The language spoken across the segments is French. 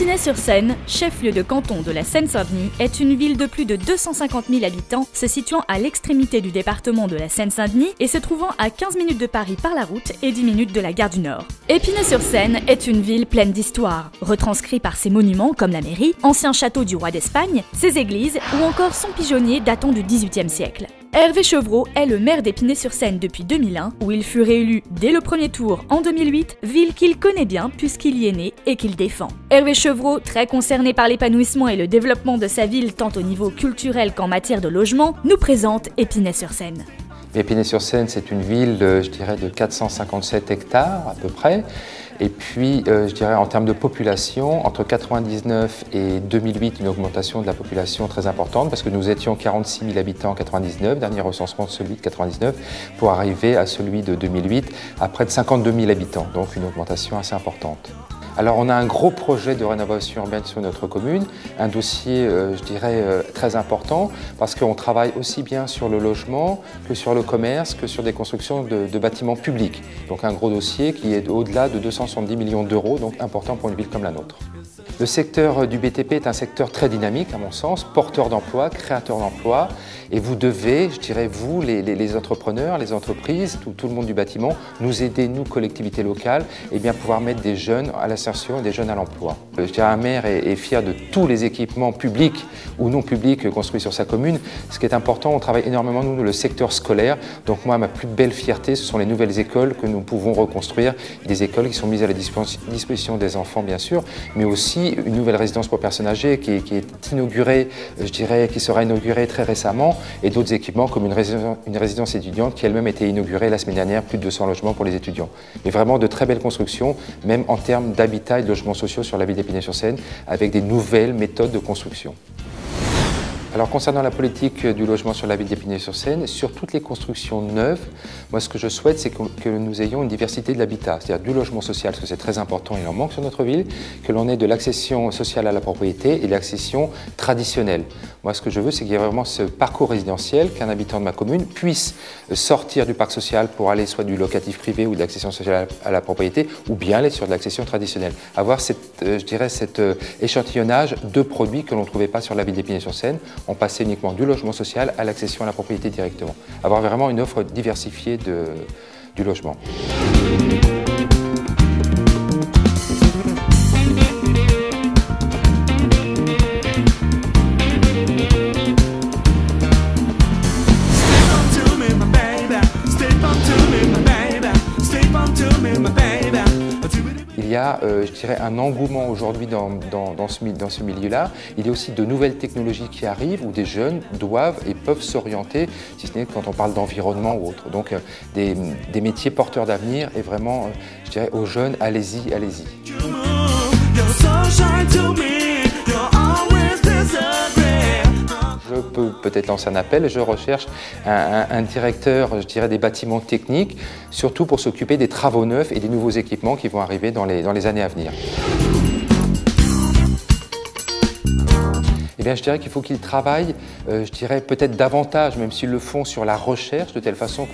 Épinay-sur-Seine, chef-lieu de canton de la Seine-Saint-Denis, est une ville de plus de 250 000 habitants, se situant à l'extrémité du département de la Seine-Saint-Denis et se trouvant à 15 minutes de Paris par la route et 10 minutes de la gare du Nord. Épinay-sur-Seine est une ville pleine d'histoire, retranscrit par ses monuments comme la mairie, ancien château du roi d'Espagne, ses églises ou encore son pigeonnier datant du XVIIIe siècle. Hervé Chevreau est le maire d'Épinay-sur-Seine depuis 2001, où il fut réélu dès le premier tour en 2008, ville qu'il connaît bien puisqu'il y est né et qu'il défend. Hervé Chevreau, très concerné par l'épanouissement et le développement de sa ville tant au niveau culturel qu'en matière de logement, nous présente Épinay-sur-Seine. Épinay-sur-Seine, c'est une ville, je dirais, de 457 hectares à peu près. Et puis, je dirais, en termes de population, entre 1999 et 2008, une augmentation de la population très importante, parce que nous étions 46 000 habitants en 1999, dernier recensement de celui de 1999, pour arriver à celui de 2008, à près de 52 000 habitants, donc une augmentation assez importante. Alors on a un gros projet de rénovation urbaine sur notre commune, un dossier, je dirais, très important, parce qu'on travaille aussi bien sur le logement que sur le commerce, que sur des constructions de bâtiments publics. Donc un gros dossier qui est au-delà de 270 millions d'euros, donc important pour une ville comme la nôtre. Le secteur du BTP est un secteur très dynamique, à mon sens, porteur d'emplois, créateur d'emplois, et vous devez, je dirais, vous, les entrepreneurs, les entreprises, tout le monde du bâtiment, nous aider, nous, collectivités locales, et bien pouvoir mettre des jeunes à l'insertion et des jeunes à l'emploi. Je dirais, un maire est fier de tous les équipements publics ou non publics construits sur sa commune. Ce qui est important, on travaille énormément, nous, le secteur scolaire. Donc moi, ma plus belle fierté, ce sont les nouvelles écoles que nous pouvons reconstruire, des écoles qui sont mises à la disposition des enfants, bien sûr, mais aussi une nouvelle résidence pour personnes âgées qui est inaugurée, je dirais, qui sera inaugurée très récemment, et d'autres équipements comme une résidence étudiante qui elle-même a été inaugurée la semaine dernière, plus de 200 logements pour les étudiants. Mais vraiment de très belles constructions, même en termes d'habitat et de logements sociaux sur la ville d'Épinay-sur-Seine, avec des nouvelles méthodes de construction. Alors concernant la politique du logement sur la ville d'Épinay-sur-Seine, sur toutes les constructions neuves, moi ce que je souhaite c'est que nous ayons une diversité de l'habitat, c'est-à-dire du logement social, parce que c'est très important, il en manque sur notre ville, que l'on ait de l'accession sociale à la propriété et de l'accession traditionnelle. Moi ce que je veux c'est qu'il y ait vraiment ce parcours résidentiel, qu'un habitant de ma commune puisse sortir du parc social pour aller soit du locatif privé ou de l'accession sociale à la propriété, ou bien aller sur de l'accession traditionnelle. Avoir je dirais, cet échantillonnage de produits que l'on ne trouvait pas sur la ville d'Épinay-sur-Seine. On passait uniquement du logement social à l'accession à la propriété directement. Avoir vraiment une offre diversifiée du logement. Il y a, je dirais, un engouement aujourd'hui dans ce milieu-là. Il y a aussi de nouvelles technologies qui arrivent où des jeunes doivent et peuvent s'orienter, si ce n'est quand on parle d'environnement ou autre. Donc des métiers porteurs d'avenir et vraiment, je dirais, aux jeunes, allez-y, allez-y. Je peux peut-être lancer un appel, je recherche un directeur, je dirais, des bâtiments techniques, surtout pour s'occuper des travaux neufs et des nouveaux équipements qui vont arriver dans les années à venir. Eh bien, je dirais qu'il faut qu'ils travaillent, je dirais, peut-être davantage, même s'ils le font, sur la recherche, de telle façon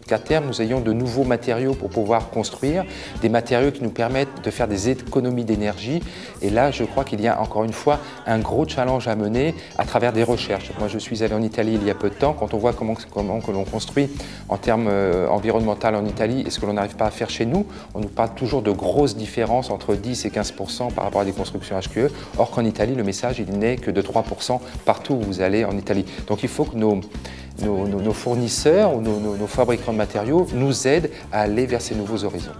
qu'à terme, nous ayons de nouveaux matériaux pour pouvoir construire, des matériaux qui nous permettent de faire des économies d'énergie. Et là, je crois qu'il y a encore une fois un gros challenge à mener à travers des recherches. Moi, je suis allé en Italie il y a peu de temps. Quand on voit comment que l'on construit en termes environnementaux en Italie et ce que l'on n'arrive pas à faire chez nous, on nous parle toujours de grosses différences entre 10 et 15% par rapport à des constructions HQE. Or qu'en Italie, le message, il n'est que de 3% partout où vous allez en Italie. Donc il faut que nos fournisseurs ou nos fabricants de matériaux nous aident à aller vers ces nouveaux horizons.